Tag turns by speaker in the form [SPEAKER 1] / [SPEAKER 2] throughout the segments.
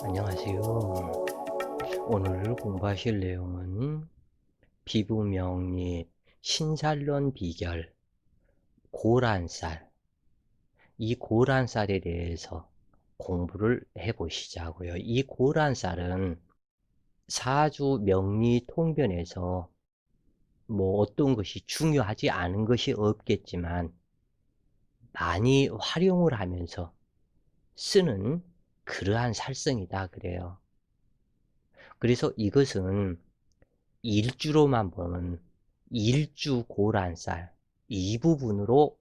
[SPEAKER 1] 안녕하세요. 오늘 공부하실 내용은 피부 명리, 신살론 비결, 고란쌀, 이 고란쌀에 대해서 공부를 해보시자고요. 이 고란쌀은 사주 명리 통변에서 뭐 어떤 것이 중요하지 않은 것이 없겠지만 많이 활용을 하면서 쓰는 그러한 살성이다 그래요. 그래서 이것은 일주로만 보는 일주고란쌀 이 부분으로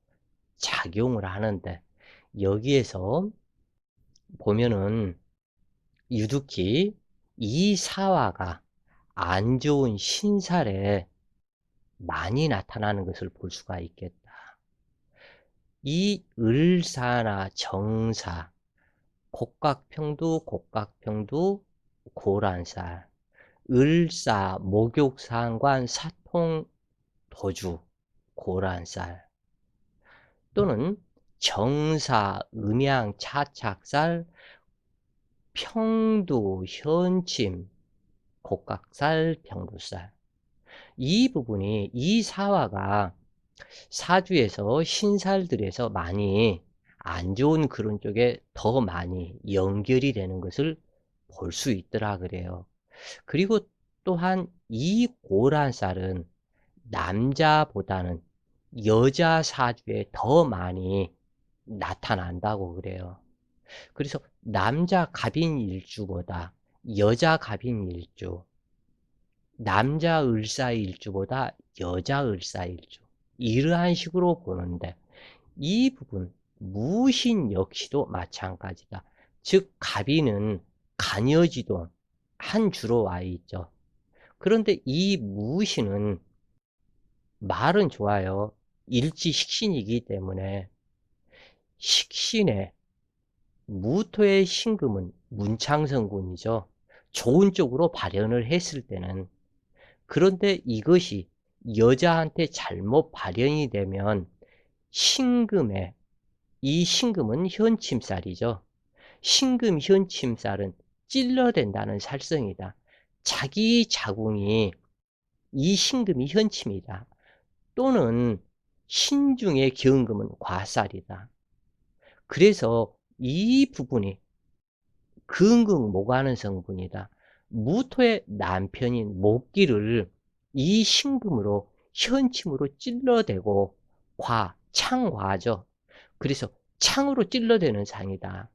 [SPEAKER 1] 작용을 하는데, 여기에서 보면은 유독히 이 사화가 안 좋은 신살에 많이 나타나는 것을 볼 수가 있겠다. 이 을사나 정사, 곡각평두 고란쌀, 을사 목욕상관 사통 도주 고란쌀, 또는 정사 음양 차착살 평두 현침 곡각살 평두살, 이 부분이 이 사화가 사주에서 신살들에서 많이 안 좋은 그런 쪽에 더 많이 연결이 되는 것을 볼 수 있더라 그래요. 그리고 또한 이 고란쌀은 남자보다는 여자 사주에 더 많이 나타난다고 그래요. 그래서 남자 갑인 일주보다 여자 갑인 일주, 남자 을사 일주보다 여자 을사 일주, 이러한 식으로 보는데, 이 부분 무신 역시도 마찬가지다. 즉 갑인은 간여지동 한 주로 와 있죠. 그런데 이 무신은 말은 좋아요. 일지 식신이기 때문에 식신에 무토의 신금은 문창성군이죠. 좋은 쪽으로 발현을 했을 때는. 그런데 이것이 여자한테 잘못 발현이 되면 신금에, 이 신금은 현침살이죠. 신금 현침살은 찔러댄다는 살성이다. 자기 자궁이 이 신금이 현침이다. 또는 신중의 경금은 과살이다. 그래서 이 부분이 근극모가는 성분이다. 무토의 남편인 목기를 이 신금으로 현침으로 찔러대고 창과죠. 그래서 창으로 찔러대는 상이다.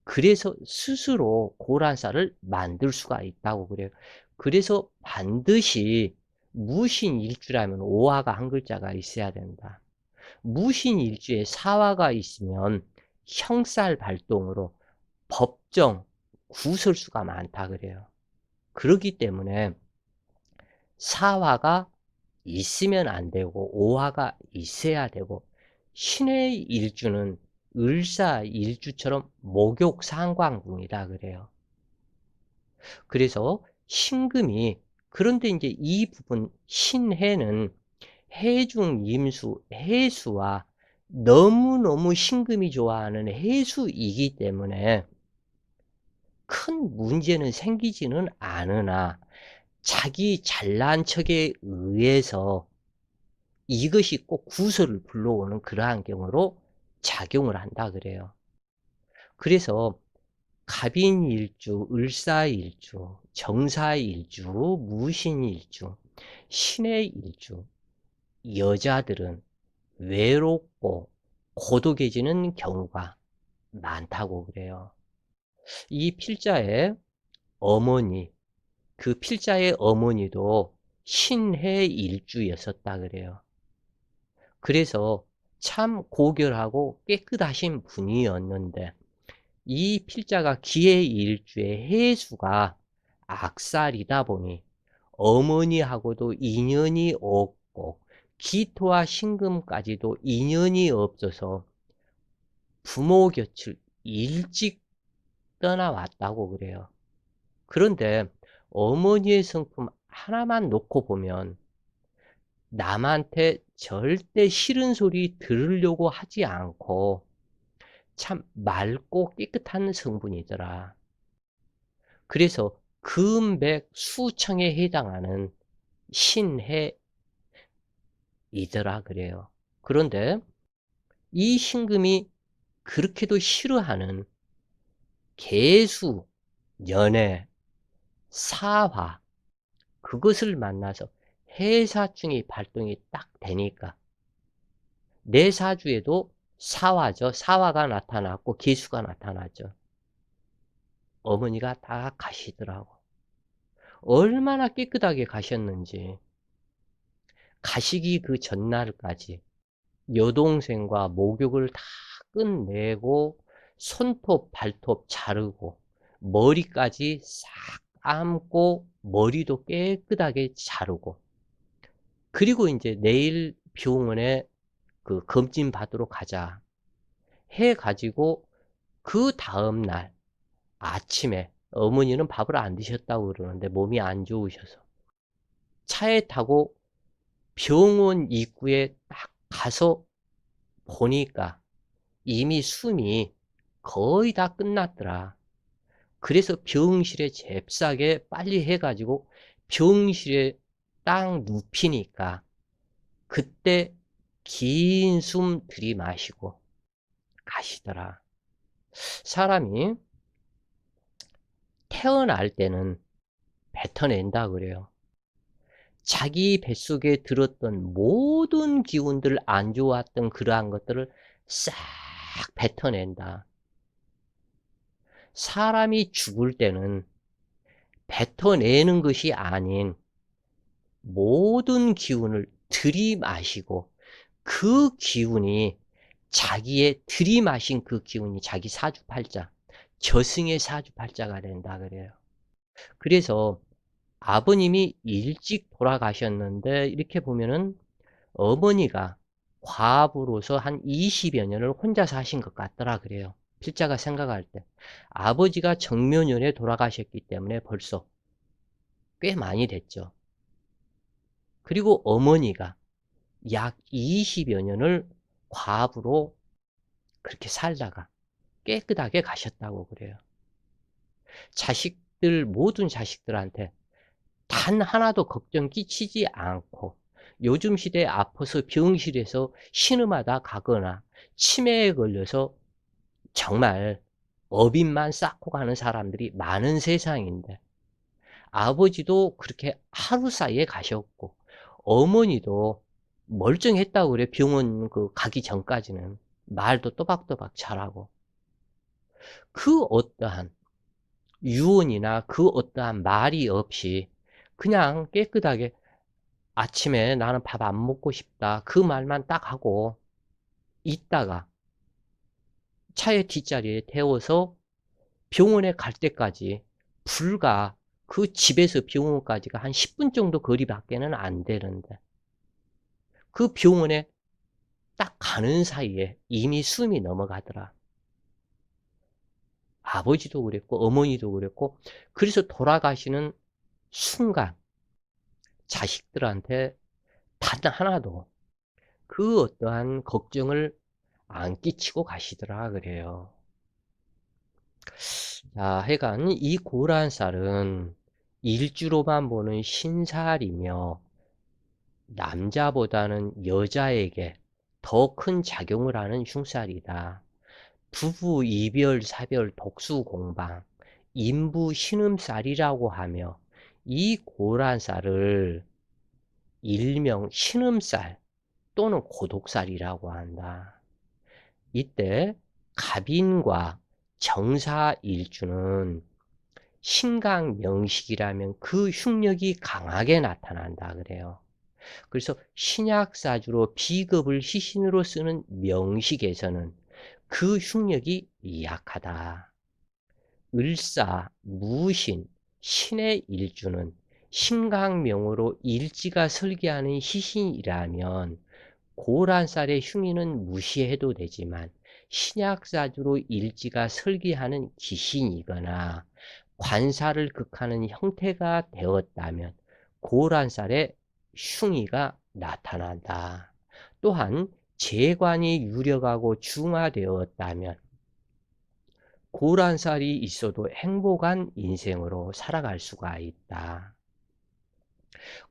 [SPEAKER 1] 그래서 스스로 고란쌀을 만들 수가 있다고 그래요. 그래서 반드시 무신일주라면 오화가 한 글자가 있어야 된다. 무신일주에 사화가 있으면 형살 발동으로 법정, 구설수가 많다 그래요. 그렇기 때문에 사화가 있으면 안 되고 오화가 있어야 되고, 신의 일주는 을사 일주처럼 목욕 상관궁이다 그래요. 그래서 신금이, 그런데 이제 이 부분 신해는 해중 임수 해수와 너무너무 신금이 좋아하는 해수이기 때문에 큰 문제는 생기지는 않으나, 자기 잘난 척에 의해서 이것이 꼭 구설을 불러오는 그러한 경우로 작용을 한다 그래요. 그래서 갑인일주, 을사일주, 정사일주, 무신일주, 신해일주, 여자들은 외롭고 고독해지는 경우가 많다고 그래요. 이 필자의 어머니, 그 필자의 어머니도 신해일주였었다 그래요. 그래서 참 고결하고 깨끗하신 분이었는데, 이 필자가 기해일주의 해수가 악살이다 보니 어머니하고도 인연이 없고 기토와 신금까지도 인연이 없어서 부모 곁을 일찍 떠나왔다고 그래요. 그런데 어머니의 성품 하나만 놓고 보면 남한테 절대 싫은 소리 들으려고 하지 않고 참 맑고 깨끗한 성분이더라. 그래서 금백 수청에 해당하는 신해이더라 그래요. 그런데 이 신금이 그렇게도 싫어하는 계수, 연애, 사화, 그것을 만나서 해사충이 발동이 딱 되니까 내 사주에도 사화죠. 사화가 나타났고 계수가 나타났죠. 어머니가 다 가시더라고. 얼마나 깨끗하게 가셨는지. 가시기 그 전날까지 여동생과 목욕을 다 끝내고 손톱, 발톱 자르고 머리까지 싹 감고 머리도 깨끗하게 자르고 그리고 이제 내일 병원에 그 검진 받으러 가자 해 가지고 그 다음 날 아침에 어머니는 밥을 안 드셨다고 그러는데 몸이 안 좋으셔서 차에 타고 병원 입구에 딱 가서 보니까 이미 숨이 거의 다 끝났더라. 그래서 병실에 잽싸게 빨리 해가지고 병실에 딱 눕히니까 그때 긴 숨 들이마시고 가시더라. 사람이 태어날 때는 뱉어낸다 그래요. 자기 뱃속에 들었던 모든 기운들 안 좋았던 그러한 것들을 싹 뱉어낸다. 사람이 죽을 때는 뱉어내는 것이 아닌 모든 기운을 들이마시고 그 기운이 자기의 들이마신 그 기운이 자기 사주팔자, 저승의 사주팔자가 된다 그래요. 그래서 아버님이 일찍 돌아가셨는데 이렇게 보면은 어머니가 과부로서 한 20여 년을 혼자 사신 것 같더라 그래요. 필자가 생각할 때. 아버지가 정묘년에 돌아가셨기 때문에 벌써 꽤 많이 됐죠. 그리고 어머니가 약 20여 년을 과부로 그렇게 살다가 깨끗하게 가셨다고 그래요. 자식들, 모든 자식들한테 단 하나도 걱정 끼치지 않고 요즘 시대에 아파서 병실에서 신음하다 가거나 치매에 걸려서 정말 업인만 쌓고 가는 사람들이 많은 세상인데 아버지도 그렇게 하루 사이에 가셨고 어머니도 멀쩡했다고 그래. 병원 가기 전까지는 말도 또박또박 잘하고 그 어떠한 유언이나 그 어떠한 말이 없이 그냥 깨끗하게 아침에 나는 밥 안 먹고 싶다 그 말만 딱 하고 있다가 차의 뒷자리에 태워서 병원에 갈 때까지 불과 그 집에서 병원까지가 한 10분 정도 거리밖에는 안 되는데 그 병원에 딱 가는 사이에 이미 숨이 넘어가더라. 아버지도 그랬고 어머니도 그랬고 그래서 돌아가시는 순간 자식들한테 단 하나도 그 어떠한 걱정을 안 끼치고 가시더라 그래요. 자, 하여간 이 고란살은 일주로만 보는 신살이며 남자보다는 여자에게 더 큰 작용을 하는 흉살이다. 부부 이별, 사별, 독수 공방, 인부 신음살이라고 하며 이 고란살을 일명 신음살 또는 고독살이라고 한다. 이때 갑인과 정사일주는 신강명식이라면 그 흉력이 강하게 나타난다 그래요. 그래서 신약사주로 비급을 시신으로 쓰는 명식에서는 그 흉력이 약하다. 을사, 무신, 신의 일주는 신강명으로 일지가 설계하는 시신이라면 고란살의 흉의는 무시해도 되지만 신약사주로 일지가 설계하는 기신이거나 관사를 극하는 형태가 되었다면 고란살의 흉의가 나타난다. 또한 재관이 유력하고 중화되었다면 고란살이 있어도 행복한 인생으로 살아갈 수가 있다.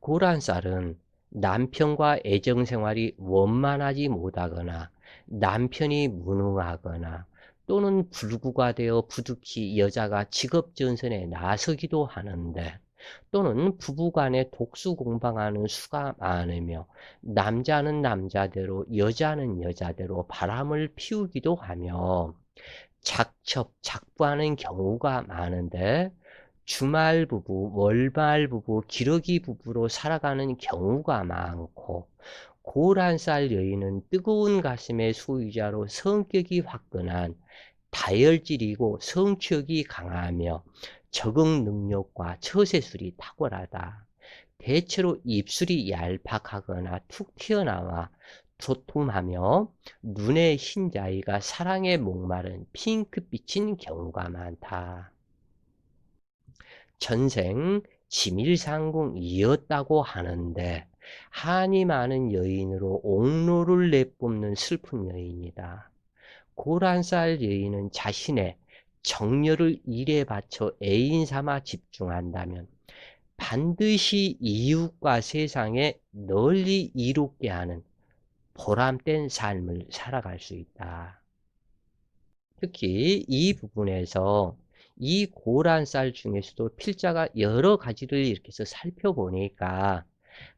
[SPEAKER 1] 고란살은 남편과 애정 생활이 원만하지 못하거나 남편이 무능하거나 또는 불구가 되어 부득이 여자가 직업 전선에 나서기도 하는데, 또는 부부간에 독수공방하는 수가 많으며 남자는 남자대로 여자는 여자대로 바람을 피우기도 하며 작부하는 경우가 많은데, 주말 부부, 월말 부부, 기러기 부부로 살아가는 경우가 많고, 고란살 여인은 뜨거운 가슴의 소유자로 성격이 화끈한 다혈질이고 성취욕이 강하며 적응 능력과 처세술이 탁월하다. 대체로 입술이 얄팍하거나 툭 튀어나와 도톰하며 눈의 흰자위가 사랑에 목마른 핑크빛인 경우가 많다. 전생 지밀상궁이었다고 하는데 한이 많은 여인으로 옥로를 내뿜는 슬픈 여인이다. 고란살 여인은 자신의 정열을 일에 바쳐 애인 삼아 집중한다면 반드시 이웃과 세상에 널리 이롭게 하는 보람된 삶을 살아갈 수 있다. 특히 이 부분에서 이 고란살 중에서도 필자가 여러 가지를 이렇게 해서 살펴보니까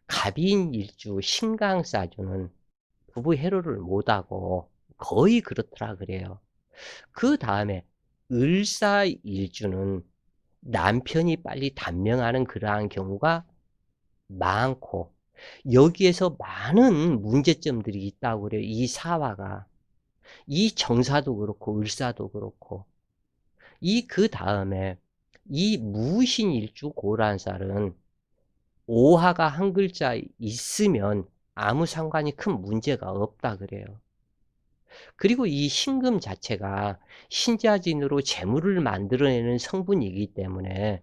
[SPEAKER 1] 갑인일주, 신강사주는 부부 해로를 못하고 거의 그렇더라 그래요. 그 다음에 을사일주는 남편이 빨리 단명하는 그러한 경우가 많고, 여기에서 많은 문제점들이 있다고 그래요. 이 사화가. 이 정사도 그렇고 을사도 그렇고. 그 다음에 이 무신일주 고란살은 오화가 한 글자 있으면 아무 상관이 큰 문제가 없다 그래요. 그리고 이 신금 자체가 신자진으로 재물을 만들어내는 성분이기 때문에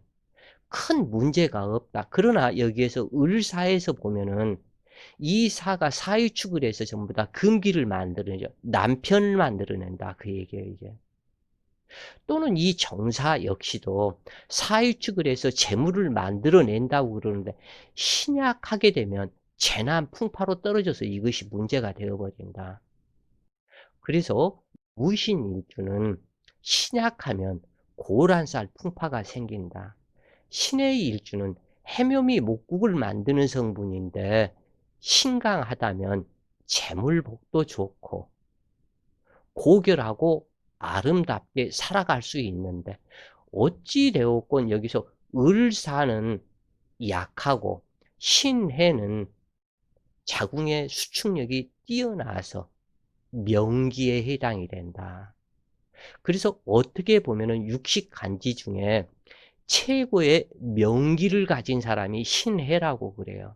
[SPEAKER 1] 큰 문제가 없다. 그러나 여기에서 을사에서 보면은 이 사가 사유축을 해서 전부 다 금기를 만들어내죠. 남편을 만들어낸다. 그 얘기예요, 이게. 또는 이 정사 역시도 사유축을 해서 재물을 만들어낸다고 그러는데, 신약하게 되면 재난 풍파로 떨어져서 이것이 문제가 되어버린다. 그래서 무신일주는 신약하면 고란살 풍파가 생긴다. 신의 일주는 해묘미 목국을 만드는 성분인데 신강하다면 재물복도 좋고 고결하고 아름답게 살아갈 수 있는데, 어찌 되었건 여기서 을사는 약하고 신해는 자궁의 수축력이 뛰어나서 명기에 해당이 된다. 그래서 어떻게 보면은 육식간지 중에 최고의 명기를 가진 사람이 신해라고 그래요.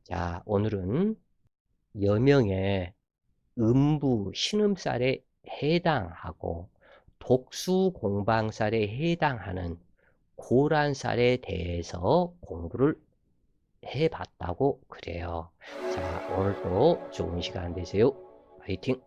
[SPEAKER 1] 자, 오늘은 여명의 음부 신음살에 해당하고 독수공방살에 해당하는 고란살에 대해서 공부를 해봤다고 그래요. 자, 오늘도 좋은 시간 되세요. 화이팅!